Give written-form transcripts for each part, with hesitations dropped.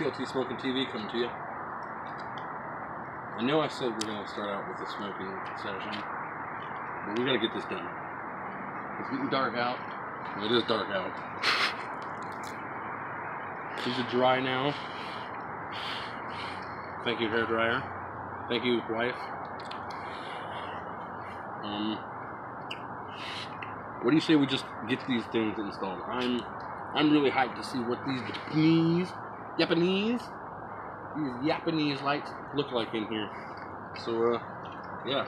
TLT Smoking TV coming to you. I know I said we're going to start out with a smoking session, but we got to get this done. It's getting dark out. It is dark out. These are dry now. Thank you, hair dryer. Thank you, wife. What do you say we just get these things installed? I'm really hyped to see what these Japanese lights look like in here. So yeah,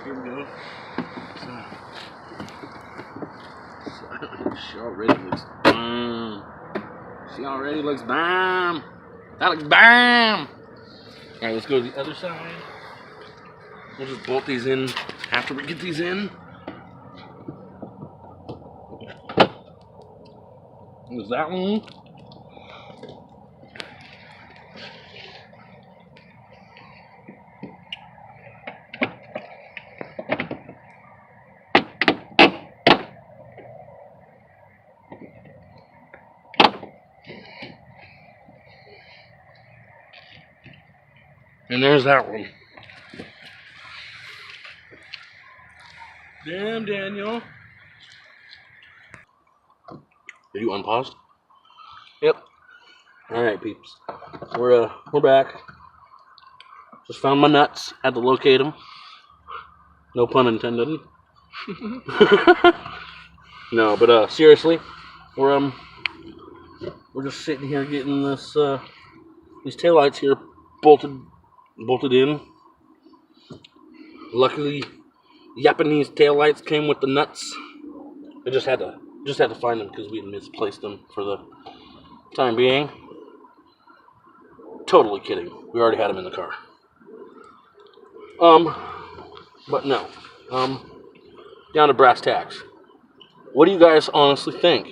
here we go. She already looks bomb. She already looks bomb. That looks bomb. All right, let's go to the other side. We'll just bolt these in after we get these in. There's that one. And there's that one. Damn, Daniel. Did you unpause? Yep. All right, peeps. We're back. Just found my nuts. Had to locate them. No pun intended. No, but seriously, we're just sitting here getting this these taillights here bolted in. Luckily, Japanese taillights came with the nuts. I just had to find them because we had misplaced them for the time being. Totally kidding. We already had them in the car. But no. Down to brass tacks. What do you guys honestly think?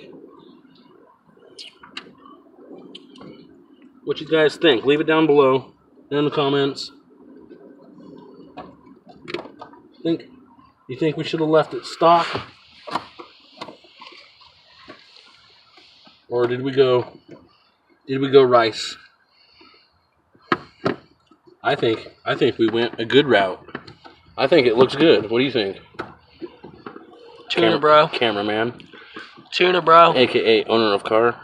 What you guys think? Leave it down below in the comments. You think we should have left it stock? Or did we go rice? I think we went a good route. I think it looks good. What do you think? Tuna, bro. Cameraman. Tuna, bro. AKA owner of car.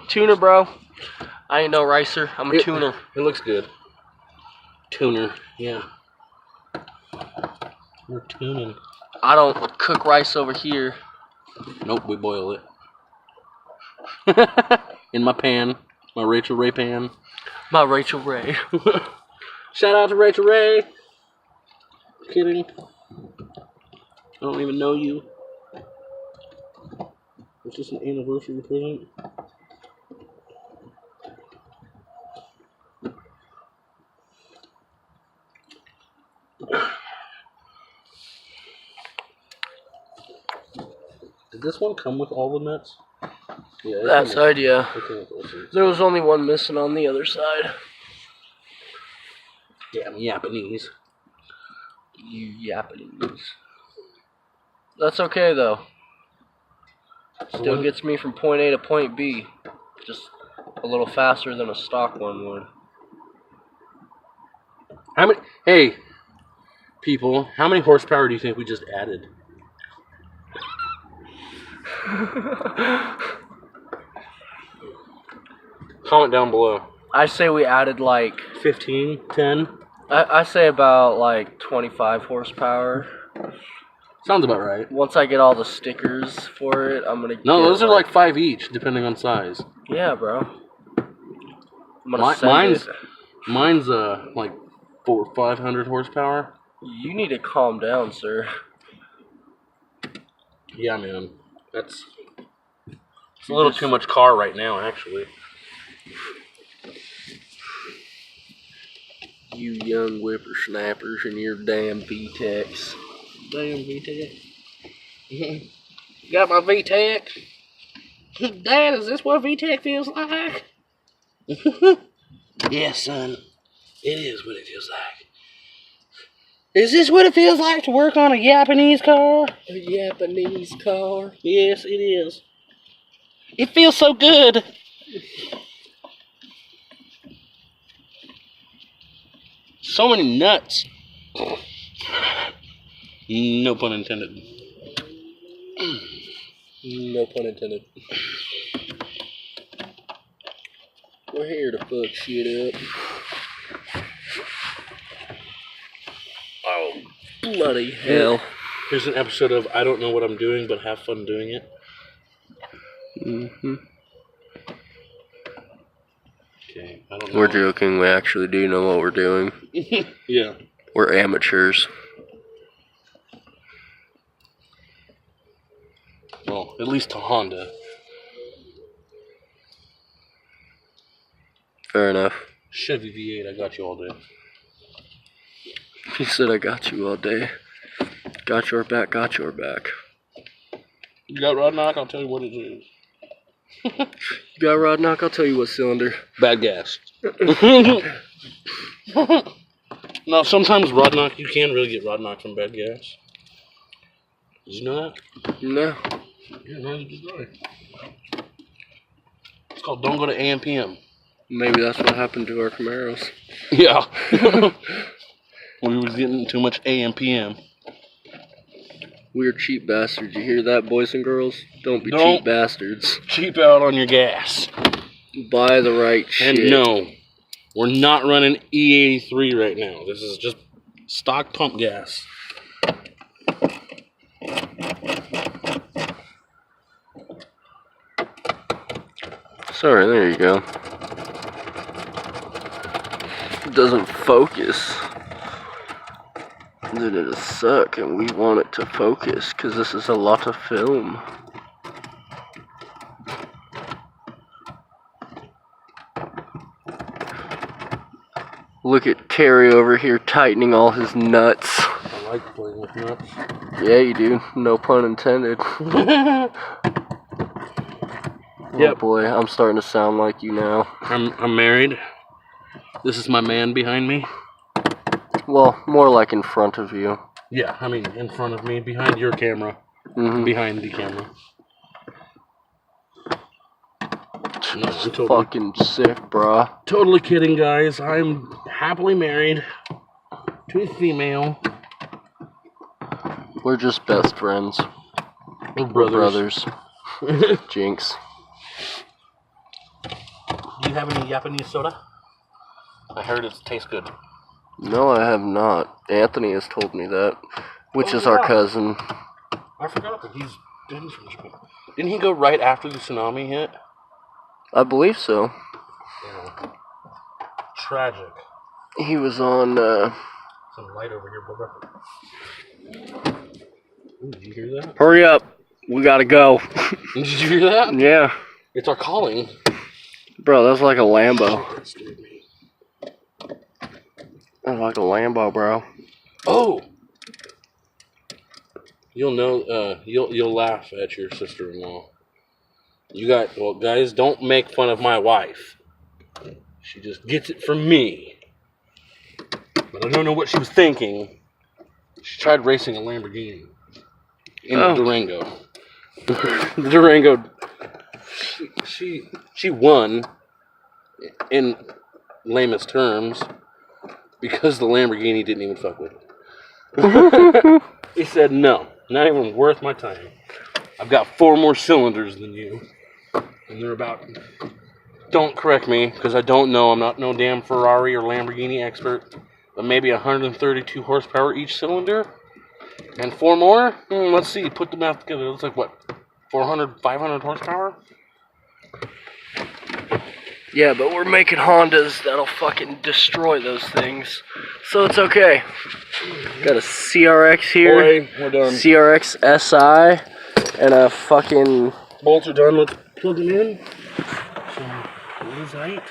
Tuna, bro. I ain't no ricer. I'm a tuner. It looks good. Tuner, yeah. We're tuning. I don't cook rice over here. Nope, we boil it. In my pan. My Rachel Ray pan. My Rachel Ray. Shout out to Rachel Ray. Kidding. I don't even know you. Is this an anniversary present? Did this one come with all the nuts? Yeah, that side, yeah. There was only one missing on the other side. Damn Japanese. You Japanese. That's okay though. Still gets me from point A to point B. Just a little faster than a stock one would. Hey, people, how many horsepower do you think we just added? Comment down below. I say we added like 15, 10. I say about like 25 horsepower. Sounds about right. Once I get all the stickers for it, I'm gonna. No, those are like 5 each, depending on size. Yeah, bro. I'm gonna send it. Mine's like 400 or 500 horsepower. You need to calm down, sir. Yeah, man. It's a little too much car right now, actually. You young whippersnappers and your damn VTECs. Damn VTEC. Got my VTEC. Dad, is this what VTEC feels like? Yes, son. It is what it feels like. Is this what it feels like to work on a Japanese car? A Japanese car? Yes, it is. It feels so good. So many nuts. No pun intended. No pun intended. We're here to fuck shit up. Oh, bloody hell. Here's an episode of I don't know what I'm doing, but have fun doing it. Mm-hmm. Okay, I don't know. We're joking, we actually do know what we're doing. Yeah. We're amateurs. Well, at least to Honda. Fair enough. Chevy V8, I got you all day. He said I got you all day. Got your back, got your back. You got rod knock, I'll tell you what it is. You got rod knock, I'll tell you what cylinder. Bad gas. No, sometimes rod knock, you can really get rod knock from bad gas. Did you know that? No. Yeah, no, you just know it. It's called Don't Go to AMPM. Maybe that's what happened to our Camaros. Yeah. We was getting too much AMPM. We're cheap bastards. You hear that, boys and girls? Don't be cheap bastards. Cheap out on your gas. Buy the right shit. And no, we're not running E83 right now. This is just stock pump gas. Sorry, there you go. It doesn't focus. Then it'll suck, and we want it to focus, because this is a lot of film. Look at Terry over here tightening all his nuts. I like playing with nuts. Yeah, you do. No pun intended. Yep. Oh boy, I'm starting to sound like you now. I'm married. This is my man behind me. Well, more like in front of you. Yeah, I mean in front of me, behind your camera, behind the camera. No, I'm totally, fucking sick, brah. Totally kidding, guys. I'm happily married to a female. We're just best friends. We're brothers. Jinx. Do you have any Japanese soda? I heard it tastes good. No, I have not. Anthony has told me that. Which is our cousin. I forgot that he's been from Japan. Didn't he go right after the tsunami hit? I believe so. Yeah. Tragic. He was on, Some light over here, Bubba. Ooh, did you hear that? Hurry up. We gotta go. Did you hear that? Yeah. It's our calling. Bro, that's like a Lambo. That's like a Lambo, bro. Oh! You'll know, you'll laugh at your sister-in-law. Well, guys, don't make fun of my wife. She just gets it from me. But I don't know what she was thinking. She tried racing a Lamborghini in a Durango. The Durango, she won in lamest terms because the Lamborghini didn't even fuck with it. He said, no, not even worth my time. I've got 4 more cylinders than you. And they're about, don't correct me, because I don't know, I'm not no damn Ferrari or Lamborghini expert, but maybe 132 horsepower each cylinder? And 4 more? Let's see, put the math together, it looks like what, 400, 500 horsepower? Yeah, but we're making Hondas that'll fucking destroy those things. So it's okay. Got a CRX here. Boy, we're done. CRX SI. And a fucking... Bolts are done, let's plug them in. Some Lizite.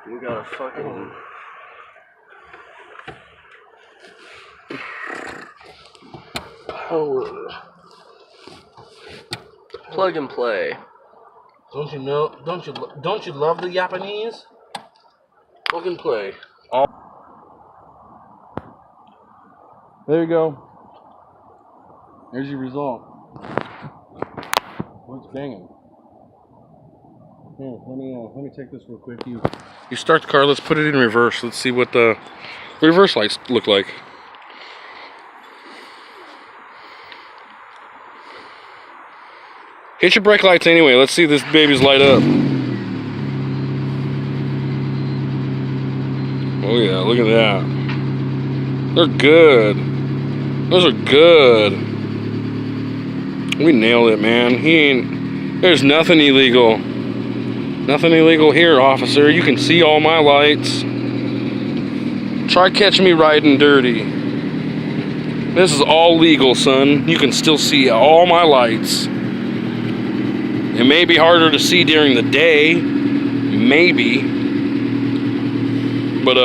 We got a fucking... Power. Plug and play. Don't you know? Don't you love the Japanese? Plug and play. There you go. There's your result. What's banging? Oh, let me take this real quick. You start the car. Let's put it in reverse. Let's see what the reverse lights look like. Hit your brake lights anyway. Let's see this baby's light up. Oh yeah, look at that. They're good. Those are good. We nailed it, man. There's nothing illegal. Nothing illegal here, officer. You can see all my lights. Try catching me riding dirty. This is all legal, son. You can still see all my lights. It may be harder to see during the day. Maybe. But,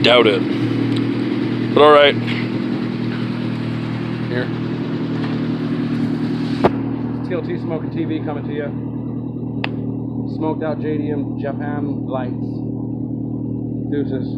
doubt it. But alright. Here. TLT Smoking TV coming to you. Smoked out JDM Japan lights. Deuces.